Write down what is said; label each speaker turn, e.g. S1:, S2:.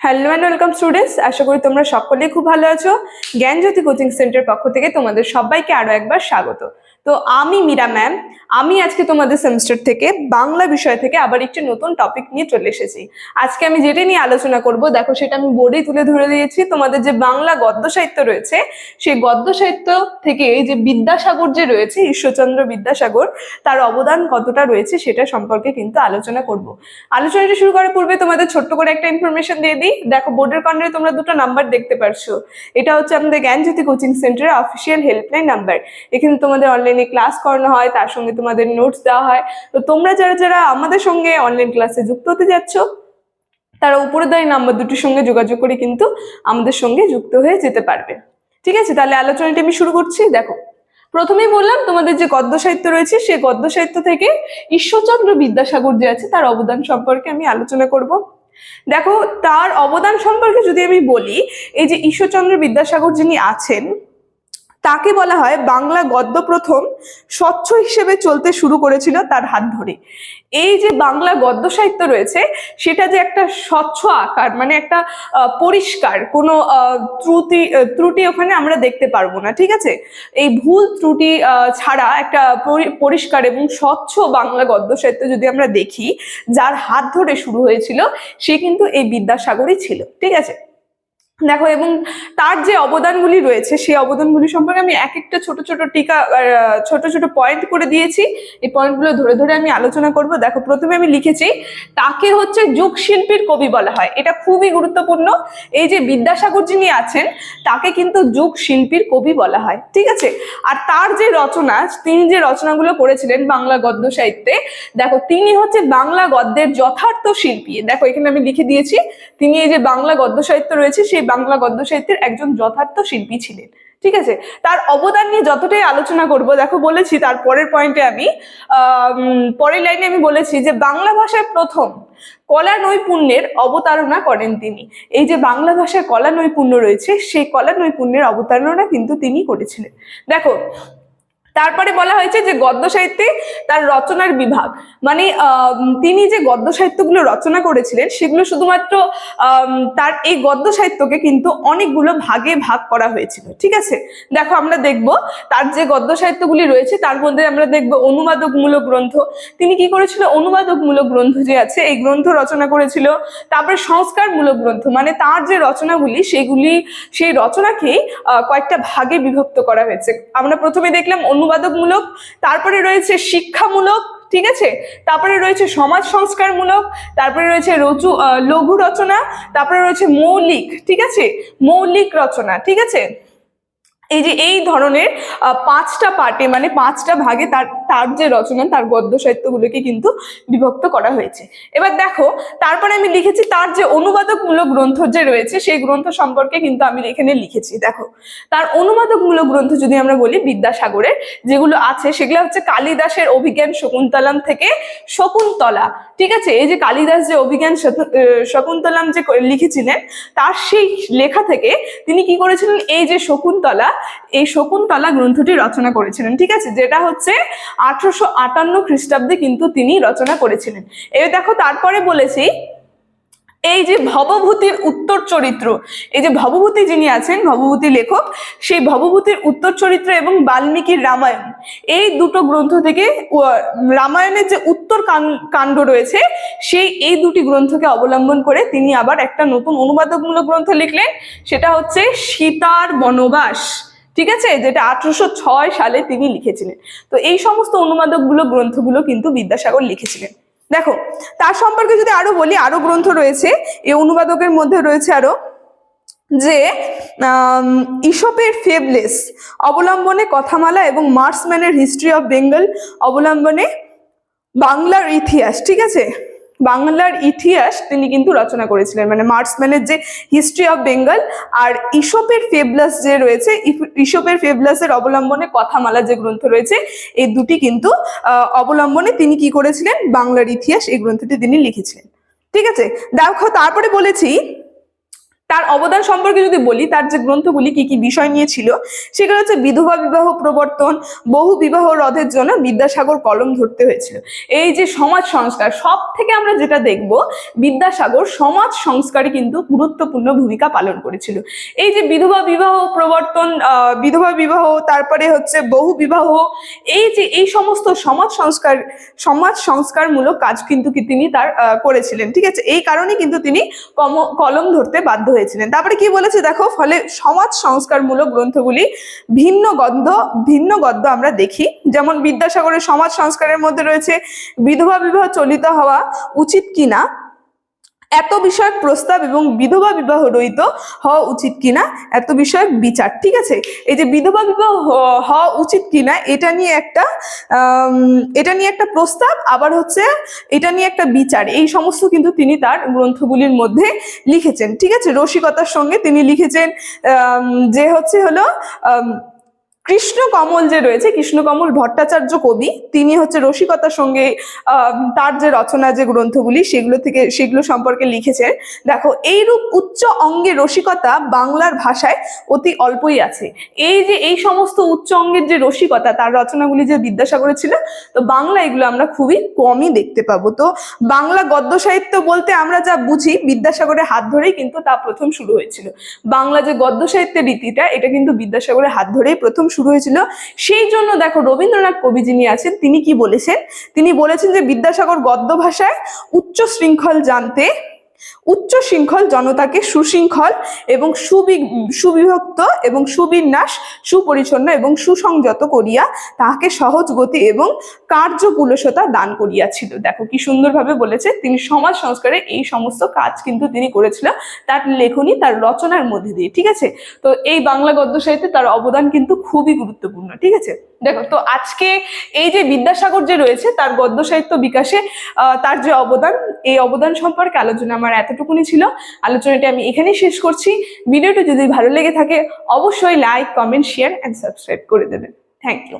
S1: Hello and welcome students, আশা করি তোমরা সকলেই খুব ভালো আছো। জ্ঞানজ্যোতি কোচিং সেন্টার পক্ষ থেকে তোমাদের সবাইকে আরো একবার স্বাগত। তো আমি মীরা ম্যাম, আমি আজকে তোমাদের সেমিস্টার থেকে বাংলা বিষয় থেকে আবার একটি নতুন টপিক নিয়ে চলে এসেছি। আজকে আমি যেটা নিয়ে আলোচনা করব, দেখো সেটা আমি বোর্ডেই তুলে ধরে দিয়েছি। তোমাদের যে বাংলা গদ্য সাহিত্য রয়েছে, সেই গদ্য সাহিত্য থেকে এই যে বিদ্যাসাগর যে রয়েছে, ঈশ্বরচন্দ্র বিদ্যাসাগর, তার অবদান কতটা রয়েছে সেটা সম্পর্কে কিন্তু আলোচনা করব। আলোচনাটা শুরু করার পূর্বে তোমাদের ছোট্ট করে একটা ইনফরমেশন দিয়ে দিই। দেখো বোর্ডের কর্নারে তোমরা দুটো নাম্বার দেখতে পারছো। এটা হচ্ছে আমাদের জ্ঞানজ্যোতি কোচিং সেন্টারের অফিসিয়াল হেল্পলাইন নাম্বার। এখানে তোমাদের অনলাইনে ক্লাস করানো হয়, তার সঙ্গে তোমাদের নোটস দেওয়া হয়। তো তোমরা যারা যারা আমাদের সঙ্গে অনলাইন ক্লাসে যুক্ত হতে যাচ্ছ, তারা উপরে দেওয়া নাম্বার দুটির সঙ্গে যোগাযোগ করে কিন্তু আমাদের সঙ্গে যুক্ত হয়ে যেতে পারবে। ঠিক আছে, তাহলে আলোচনাটি আমি শুরু করছি। দেখো, প্রথমেই বললাম তোমাদের যে গদ্য সাহিত্য রয়েছে, সেই গদ্য সাহিত্য থেকে ঈশ্বরচন্দ্র বিদ্যাসাগর যে আছে তার অবদান সম্পর্কে আমি আলোচনা করব। দেখো, তার অবদান সম্পর্কে যদি আমি বলি, এই যে ঈশ্বরচন্দ্র বিদ্যাসাগর যিনি আছেন, তাকে বলা হয় বাংলা গদ্য প্রথম স্বচ্ছ হিসেবে চলতে শুরু করেছিল তার হাত ধরে। এই যে বাংলা গদ্য সাহিত্য রয়েছে, সেটা যে একটা স্বচ্ছ আকার, মানে একটা পরিষ্কার, কোনো ত্রুটি ওখানে আমরা দেখতে পারবো না। ঠিক আছে, এই ভুল ত্রুটি ছাড়া একটা পরিষ্কার এবং স্বচ্ছ বাংলা গদ্য সাহিত্য যদি আমরা দেখি, যার হাত ধরে শুরু হয়েছিল, সে কিন্তু এই বিদ্যাসাগরই ছিল। ঠিক আছে, দেখো, এবং তার যে অবদানগুলি রয়েছে, সেই অবদানগুলি সম্পর্কে আমি এক একটা ছোট ছোট পয়েন্ট করে দিয়েছি। এই পয়েন্টগুলো ধরে ধরে আমি আলোচনা করব। দেখো, প্রথমে আমি লিখেছি তাকে হচ্ছে যুগ শিল্পীর কবি বলা হয়। এটা খুবই গুরুত্বপূর্ণ। এই যে বিদ্যাসাগর যিনি আছেন, তাকে কিন্তু যুগ শিল্পীর কবি বলা হয়। ঠিক আছে, আর তার যে রচনা, তিনি যে রচনাগুলো করেছিলেন বাংলা গদ্য সাহিত্যে, দেখো তিনি হচ্ছে বাংলা গদ্যের যথার্থ শিল্পী। দেখো, এখানে আমি লিখে দিয়েছি, তিনি এই যে বাংলা গদ্য সাহিত্য রয়েছে, সেই বাংলা গদ্য সাহিত্যের একজন যথার্থ শিল্পী ছিলেন। ঠিক আছে, তার অবদান নিয়ে যতটাই আলোচনা করব, দেখো বলেছি তার পরের পয়েন্টে আমি পরের লাইনে আমি বলেছি যে বাংলা ভাষায় প্রথম কলা নৈপুণ্যের অবতারণা করেন তিনি। এই যে বাংলা ভাষায় কলা নৈপুণ্য রয়েছে, সেই কলা নৈপুণ্যের অবতারণা কিন্তু তিনি করেছিলেন। দেখো, তারপরে বলা হয়েছে যে গদ্য সাহিত্যে তার রচনার বিভাগ, মানে তিনি যে গদ্য সাহিত্যগুলো রচনা করেছিলেন, সেগুলো শুধুমাত্র তার এই গদ্য সাহিত্যকে কিন্তু অনেকগুলো ভাগে ভাগ করা হয়েছিল। ঠিক আছে, দেখো আমরা দেখব তার যে গদ্য সাহিত্যগুলি রয়েছে, তার মধ্যে আমরা দেখব অনুবাদকমূলক গ্রন্থ। তিনি কি করেছিল? অনুবাদকমূলক গ্রন্থ যে আছে, এই গ্রন্থ রচনা করেছিল। তারপরে সংস্কারমূলক গ্রন্থ, মানে তার যে রচনাগুলি, সেই রচনাকেই কয়েকটা ভাগে বিভক্ত করা হয়েছে। আমরা প্রথমে দেখলাম অনুবাদকমূলক, তারপরে রয়েছে শিক্ষামূলক, ঠিক আছে, তারপরে রয়েছে সমাজ সংস্কারমূলক, তারপরে রয়েছে লঘু রচনা, তারপরে রয়েছে মৌলিক, ঠিক আছে, মৌলিক রচনা। ঠিক আছে, এই যে এই ধরনের পাঁচটা পার্টে, মানে পাঁচটা ভাগে তার যে রচনা, তার গদ্য সাহিত্যগুলোকে কিন্তু বিভক্ত করা হয়েছে। এবার দেখো, তারপরে আমি লিখেছি তার যে অনুবাদকমূলক গ্রন্থ যে রয়েছে, সেই গ্রন্থ সম্পর্কে কিন্তু আমি এখানে লিখেছি। দেখো, তার অনুবাদকমূলক গ্রন্থ যদি আমরা বলি বিদ্যাসাগরের যেগুলো আছে, সেগুলো হচ্ছে কালিদাসের অভিজ্ঞান শকুন্তলম থেকে শকুন্তলা। ঠিক আছে, এই যে কালিদাস যে অভিজ্ঞান শকুন্তলম যে লিখেছিলেন, তার সেই লেখা থেকে তিনি কি করেছিলেন, এই যে এই শকুন্তলা গ্রন্থটি রচনা করেছিলেন। ঠিক আছে, যেটা হচ্ছে 1858 খ্রিস্টাব্দে কিন্তু তিনি রচনা করেছিলেন। এবার দেখো, তারপরে বলেছি এই যে ভবভূতির উত্তর চরিত্র, এই যে ভবভূতি যিনি আছেন, ভবভূতি লেখক, সেই ভবভূতির উত্তর চরিত্র এবং বাল্মীকির রামায়ণ, এই দুটো গ্রন্থ থেকে রামায়ণের যে উত্তর কাণ্ড রয়েছে, এই দুটি গ্রন্থকে অবলম্বন করে তিনি আবার একটা নতুন অনুবাদকমূলক গ্রন্থ লিখলেন। সেটা হচ্ছে সীতার বনবাস। ঠিক আছে, যেটা 1806 সালে তিনি লিখেছিলেন। তো এই সমস্ত গ্রন্থগুলো কিন্তু বিদ্যাসাগর লিখেছিলেন। দেখো, তার সম্পর্কে যদি আরো বলি, আরো গ্রন্থ রয়েছে এই অনুবাদকের মধ্যে। রয়েছে আরো যে ইসপের ফেবলেস অবলম্বনে কথামালা এবং মার্সম্যানের হিস্ট্রি অফ বেঙ্গল অবলম্বনে বাংলার ইতিহাস। ঠিক আছে, বাংলার ইতিহাস তিনি কিন্তু রচনা করেছিলেন, মানে মার্সম্যানের যে হিস্ট্রি অফ বেঙ্গল, আর ইসপের ফেবলাস যে রয়েছে, ইসপের ফেবলাসের অবলম্বনে কথামালা যে গ্রন্থ রয়েছে, এই দুটি কিন্তু অবলম্বনে তিনি কি করেছিলেন, বাংলার ইতিহাস এই গ্রন্থটি তিনি লিখেছিলেন। ঠিক আছে, দেখো, তারপরে বলেছি তার অবদান সম্পর্কে যদি বলি, তার যে গ্রন্থগুলি কি কি বিষয় নিয়ে ছিল, সেগুলো হচ্ছে বিধবা বিবাহ প্রবর্তন, বহু বিবাহ রোধের জন্য বিদ্যাসাগর কলম ধরতে হয়েছিল। এই যে সমাজ সংস্কার, সব থেকে আমরা যেটা দেখব, বিদ্যাসাগর সমাজ সংস্কারে কিন্তু গুরুত্বপূর্ণ ভূমিকা পালন করেছিল। এই যে বিধবা বিবাহ প্রবর্তন, বিধবা বিবাহ, তারপরে হচ্ছে বহু বিবাহ, এই যে এই সমস্ত সমাজ সংস্কারমূলক কাজ কিন্তু তিনি তার করেছিলেন, ঠিক আছে। এই কারণে কিন্তু তিনি কলম ধরতে বাধ্য হয়েছিলেন। তারপরে কি বলেছে দেখো, ফলে সমাজ সংস্কারমূলক গ্রন্থগুলি ভিন্ন গদ্য আমরা দেখি। যেমন বিদ্যাসাগরের সমাজ সংস্কারের মধ্যে রয়েছে বিধবা বিবাহ চলিত হওয়া উচিত কিনা, এত বিষয়ক প্রস্তাব এবং বিধবা বিবাহ রহিত হওয়া উচিত কিনা এত বিষয়ক বিচার, ঠিক আছে। এই যে বিধবা বিবাহ হওয়া উচিত কিনা এটা নিয়ে একটা প্রস্তাব, আবার হচ্ছে এটা নিয়ে একটা বিচার, এই সমস্ত কিন্তু তিনি তার গ্রন্থগুলির মধ্যে লিখেছেন, ঠিক আছে। রসিকতার সঙ্গে তিনি লিখেছেন যে হলো কৃষ্ণকমল যে রয়েছে, কৃষ্ণকমল ভট্টাচার্য কবি, তিনি হচ্ছে রসিকতার সঙ্গে তার যে রচনা, যে গ্রন্থগুলি, সেগুলো সম্পর্কে লিখেছেন। দেখো, এইরূপ উচ্চ অঙ্গের রসিকতা বাংলার ভাষায় অতি অল্পই আছে। এই যে এই সমস্ত উচ্চ অঙ্গের যে রসিকতা, তার রচনাগুলি যে বিদ্যাসাগরের ছিল, তো বাংলা এগুলো আমরা খুবই কমই দেখতে পাবো। তো বাংলা গদ্য সাহিত্য বলতে আমরা যা বুঝি, বিদ্যাসাগরের হাত ধরেই কিন্তু তা প্রথম শুরু হয়েছিল। বাংলা যে গদ্য সাহিত্যের রীতিটা, এটা কিন্তু বিদ্যাসাগরের হাত ধরেই প্রথম শুরু হয়েছিল। সেই জন্য দেখো, রবীন্দ্রনাথ কবি যিনি আছেন, তিনি কি বলেছেন, তিনি বলেছেন যে বিদ্যাসাগর গদ্য ভাষায় উচ্চ শৃঙ্খল জনতাকে সুশৃঙ্খল এবং সুবিভক্ত এবং সুবিন্যাস, সুপরিচ্ছন্ন এবং সুসংযত করিয়া তাহাকে সহজ গতি এবং কার্যকুলসতা দান করিয়াছিল। দেখো কি সুন্দরভাবে বলেছে, তিনি সমাজ সংস্কারে এই সমস্ত কাজ কিন্তু তিনি করেছিল তার লেখনী, তার রচনার মধ্যে দিয়ে, ঠিক আছে। তো এই বাংলা গদ্য সাহিত্যে তার অবদান কিন্তু খুবই গুরুত্বপূর্ণ, ঠিক আছে। দেখো, তো আজকে এই যে বিদ্যাসাগর যে রয়েছে, তার গদ্য সাহিত্য বিকাশে তার যে অবদান, এই অবদান সম্পর্কে আলোচনা আমার এতটুকুনি ছিল। আলোচনাটি আমি এখানেই শেষ করছি। ভিডিওটি যদি ভালো লেগে থাকে, অবশ্যই like, comment, share and subscribe করে দেবেন। Thank you.